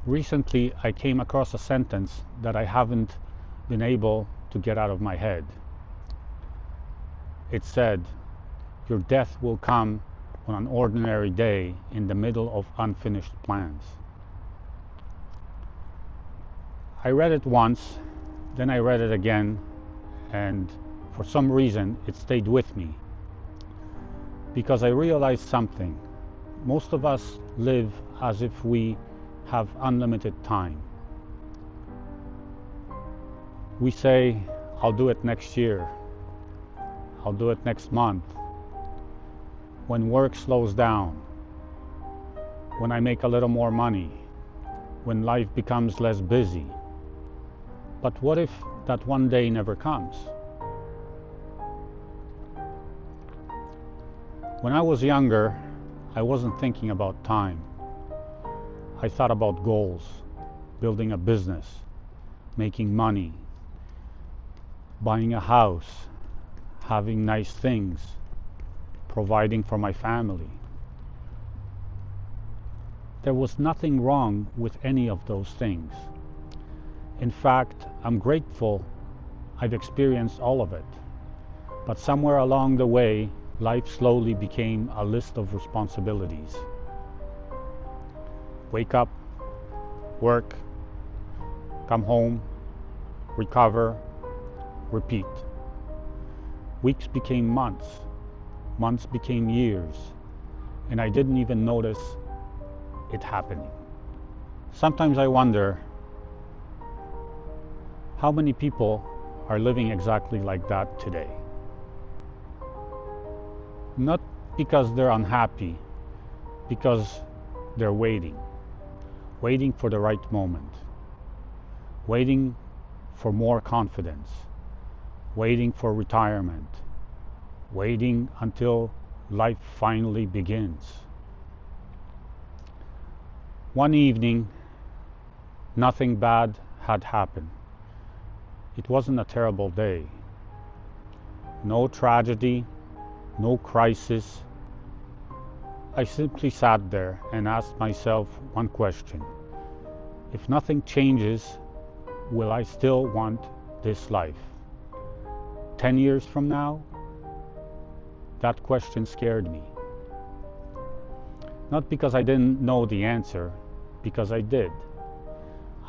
Recently, I came across a sentence that I haven't been able to get out of my head. It said, "Your death will come on an ordinary day in the middle of unfinished plans." I read it once, then I read it again, and for some reason it stayed with me. Because I realized something. Most of us live as if we have unlimited time. We say, "I'll do it next year. I'll do it next month. When work slows down. When I make a little more money. When life becomes less busy." But what if that one day never comes? When I was younger, I wasn't thinking about time. I thought about goals, building a business, making money, buying a house, having nice things, providing for my family. There was nothing wrong with any of those things. In fact, I'm grateful I've experienced all of it. But somewhere along the way, life slowly became a list of responsibilities. Wake up, work, come home, recover, repeat. Weeks became months, months became years, and I didn't even notice it happening. Sometimes I wonder how many people are living exactly like that today. Not because they're unhappy, because they're waiting for the right moment, waiting for more confidence, waiting for retirement, waiting until life finally begins. One evening, nothing bad had happened. It wasn't a terrible day. No tragedy, no crisis. I simply sat there and asked myself one question. If nothing changes, will I still want this life? 10 years from now? That question scared me. Not because I didn't know the answer, because I did.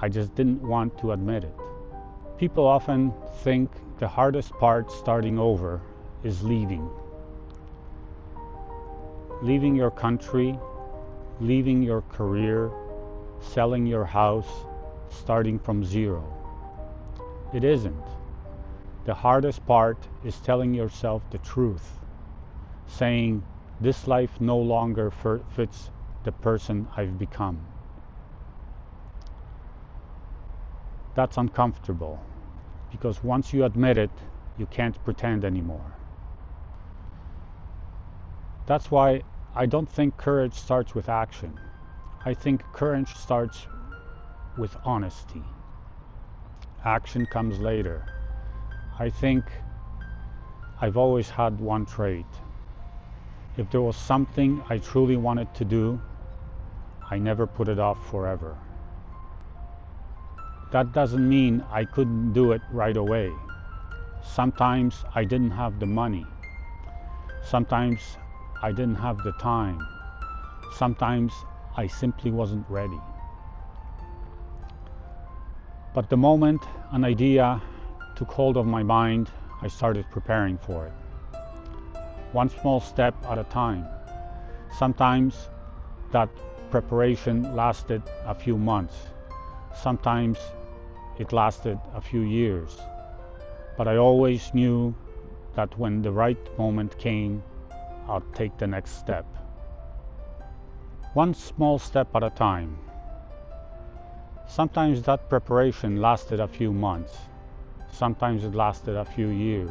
I just didn't want to admit it. People often think the hardest part starting over is leaving. Leaving your country, leaving your career, selling your house, starting from zero. It isn't. The hardest part is telling yourself the truth, saying, "This life no longer fits the person I've become." That's uncomfortable, because once you admit it, you can't pretend anymore. That's why I don't think courage starts with action. I think courage starts with honesty. Action comes later. I think I've always had one trait. If there was something I truly wanted to do, I never put it off forever. That doesn't mean I couldn't do it right away. Sometimes I didn't have the money. Sometimes I didn't have the time. Sometimes I simply wasn't ready. But the moment an idea took hold of my mind, I started preparing for it. One small step at a time. Sometimes that preparation lasted a few months. Sometimes it lasted a few years. But I always knew that when the right moment came, I'll take the next step. One small step at a time. Sometimes that preparation lasted a few months. Sometimes it lasted a few years.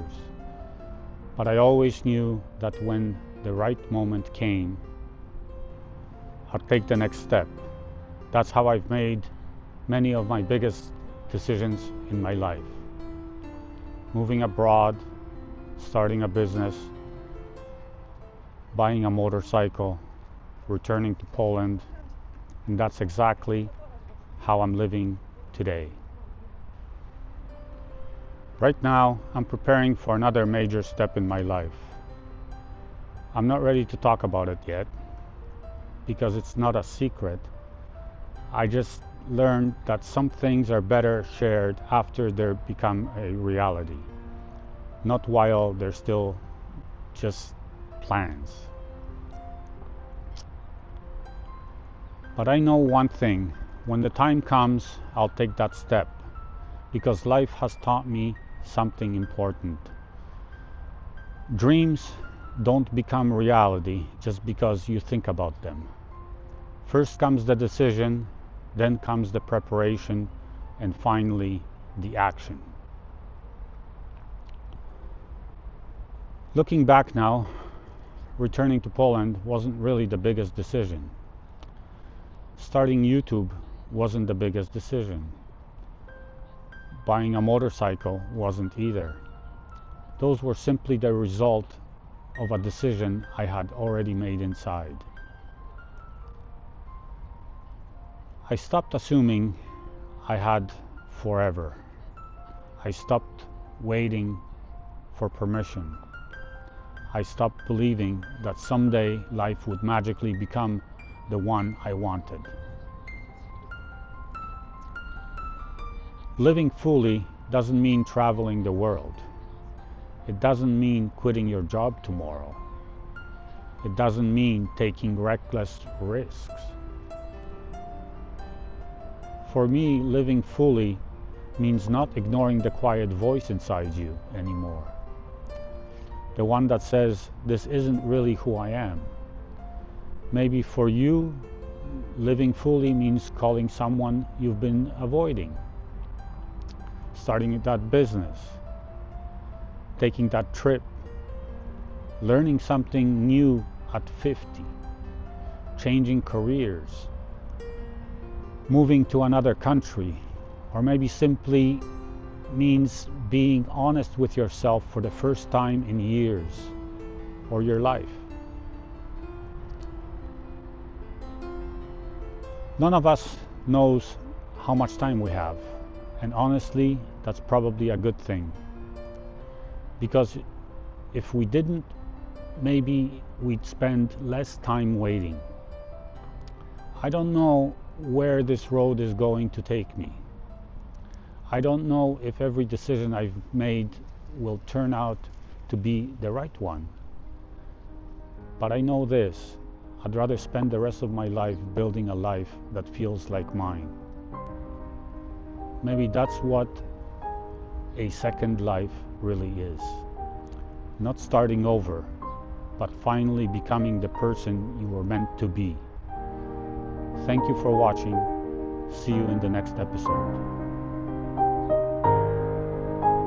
But I always knew that when the right moment came, I'd take the next step. That's how I've made many of my biggest decisions in my life. Moving abroad, starting a business, buying a motorcycle, returning to Poland, and that's exactly how I'm living today. Right now, I'm preparing for another major step in my life. I'm not ready to talk about it yet because it's not a secret. I just learned that some things are better shared after they become a reality, not while they're still just plans. But I know one thing, when the time comes, I'll take that step, because life has taught me something important. Dreams don't become reality just because you think about them. First comes the decision, then comes the preparation, and finally the action. Looking back now, returning to Poland wasn't really the biggest decision. Starting YouTube wasn't the biggest decision. Buying a motorcycle wasn't either. Those were simply the result of a decision I had already made inside. I stopped assuming I had forever. I stopped waiting for permission. I stopped believing that someday life would magically become the one I wanted. Living fully doesn't mean traveling the world. It doesn't mean quitting your job tomorrow. It doesn't mean taking reckless risks. For me, living fully means not ignoring the quiet voice inside you anymore. The one that says, this isn't really who I am. Maybe for you, living fully means calling someone you've been avoiding, starting that business, taking that trip, learning something new at 50, changing careers, moving to another country, or maybe simply means being honest with yourself for the first time in years or your life. None of us knows how much time we have, and honestly, that's probably a good thing. Because if we didn't, maybe we'd spend less time waiting. I don't know where this road is going to take me. I don't know if every decision I've made will turn out to be the right one. But I know this, I'd rather spend the rest of my life building a life that feels like mine. Maybe that's what a second life really is. Not starting over, but finally becoming the person you were meant to be. Thank you for watching. See you in the next episode.